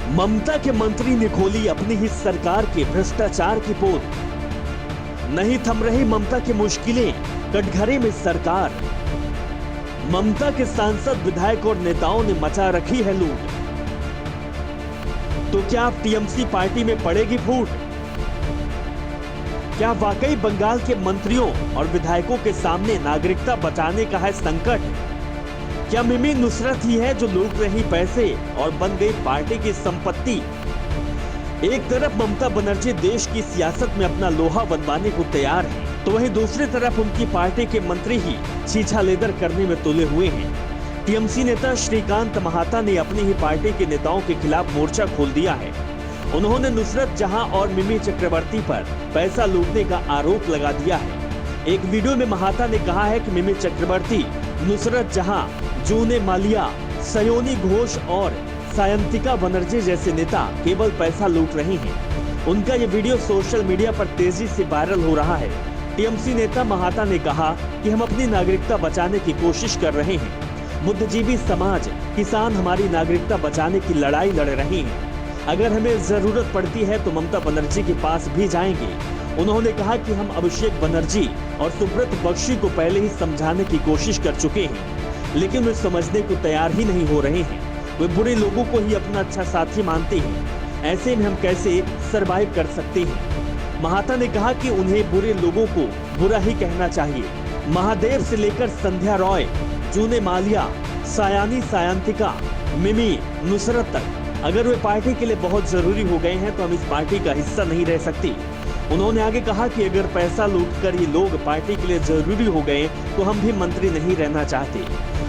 ममता के मंत्री ने खोली अपनी ही सरकार के भ्रष्टाचार की पोल। नहीं थम रही ममता की मुश्किलें, कटघरे में सरकार। ममता के सांसद, विधायक और नेताओं ने मचा रखी है लूट। तो क्या अब टीएमसी पार्टी में पड़ेगी फूट? क्या वाकई बंगाल के मंत्रियों और विधायकों के सामने नागरिकता बचाने का है संकट? क्या मिमी नुसरत ही है जो लूट रही पैसे और बन गई पार्टी की संपत्ति? एक तरफ ममता बनर्जी देश की सियासत में अपना लोहा बनवाने को तैयार है, तो वहीं दूसरी तरफ उनकी पार्टी के मंत्री ही छीछा लेदर करने में तुले हुए हैं। टीएमसी नेता श्रीकांत महाता ने अपनी ही पार्टी के नेताओं के खिलाफ मोर्चा खोल दिया है। उन्होंने नुसरत जहां और मिमी चक्रवर्ती पर पैसा लूटने का आरोप लगा दिया है। एक वीडियो में महाता ने कहा है कि मिमी चक्रवर्ती, नुसरत जहां, जूने मालिया, सयोनी घोष और सायंतिका बनर्जी जैसे नेता केवल पैसा लूट रहे हैं। उनका ये वीडियो सोशल मीडिया पर तेजी से वायरल हो रहा है। टीएमसी नेता महाता ने कहा कि हम अपनी नागरिकता बचाने की कोशिश कर रहे हैं। बुद्धिजीवी समाज, किसान हमारी नागरिकता बचाने की लड़ाई लड़ रहे हैं। अगर हमें जरूरत पड़ती है तो ममता बनर्जी के पास भी जाएंगे। उन्होंने कहा कि हम अभिषेक बनर्जी और सुब्रत बख्शी को पहले ही समझाने की कोशिश कर चुके हैं, लेकिन वे समझने को तैयार ही नहीं हो रहे हैं। वे बुरे लोगों को ही अपना अच्छा साथी मानते हैं। ऐसे में हम कैसे सरवाइव कर सकते हैं? महाता ने कहा कि उन्हें बुरे लोगों को बुरा ही कहना चाहिए। महादेव से लेकर संध्या रॉय, जूने मालिया, सायानी सायंतिका, मिमी नुसरत तक अगर वे पार्टी के लिए बहुत जरूरी हो गए हैं तो हम इस पार्टी का हिस्सा नहीं रह सकती। उन्होंने आगे कहा कि अगर पैसा लूटकर ये लोग पार्टी के लिए जरूरी हो गए तो हम भी मंत्री नहीं रहना चाहते।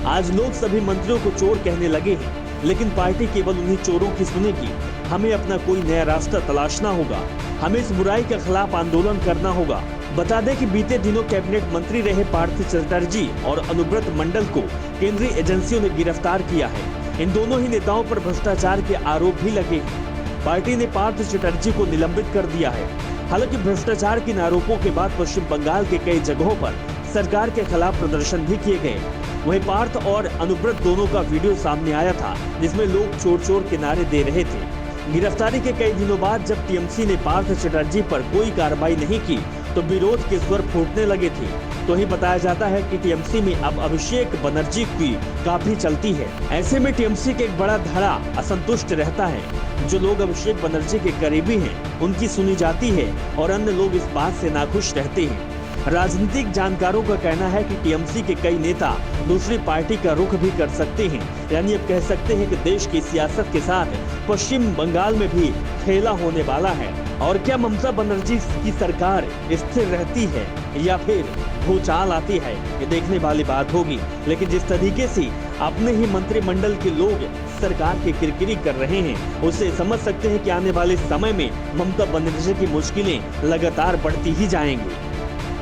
आज लोग सभी मंत्रियों को चोर कहने लगे हैं, लेकिन पार्टी केवल उन्हीं चोरों की सुनेगी। हमें अपना कोई नया रास्ता तलाशना होगा। हमें इस बुराई के खिलाफ आंदोलन करना होगा। बता दें कि बीते दिनों कैबिनेट मंत्री रहे पार्थ चटर्जी और अनुव्रत मंडल को केंद्रीय एजेंसियों ने गिरफ्तार किया है। इन दोनों ही नेताओं पर भ्रष्टाचार के आरोप भी लगे हैं। पार्टी ने पार्थ चटर्जी को निलंबित कर दिया है। हालांकि भ्रष्टाचार के आरोपों के बाद पश्चिम बंगाल के कई जगहों पर सरकार के खिलाफ प्रदर्शन भी किए गए। वहीं पार्थ और अनुव्रत दोनों का वीडियो सामने आया था, जिसमें लोग चोर चोर के नारे दे रहे थे। गिरफ्तारी के कई दिनों बाद जब टीएमसी ने पार्थ चटर्जी पर कोई कार्रवाई नहीं की तो विरोध के स्वर फूटने लगे थे। तो ही बताया जाता है कि टीएमसी में अब अभिषेक बनर्जी की काफी चलती है। ऐसे में टीएमसी के एक बड़ा धड़ा असंतुष्ट रहता है। जो लोग अभिषेक बनर्जी के करीबी हैं, उनकी सुनी जाती है और अन्य लोग इस बात से नाखुश रहते हैं। राजनीतिक जानकारों का कहना है कि टीएमसी के कई नेता दूसरी पार्टी का रुख भी कर सकते हैं। यानी अब कह सकते हैं कि देश की सियासत के साथ पश्चिम बंगाल में भी खेला होने वाला है। और क्या ममता बनर्जी की सरकार स्थिर रहती है या फिर भूचाल आती है, ये देखने वाली बात होगी। लेकिन जिस तरीके से अपने ही मंत्रिमंडल के लोग सरकार की किरकिरी कर रहे हैं, उससे समझ सकते हैं कि आने वाले समय में ममता बनर्जी की मुश्किलें लगातार बढ़ती ही जाएंगी।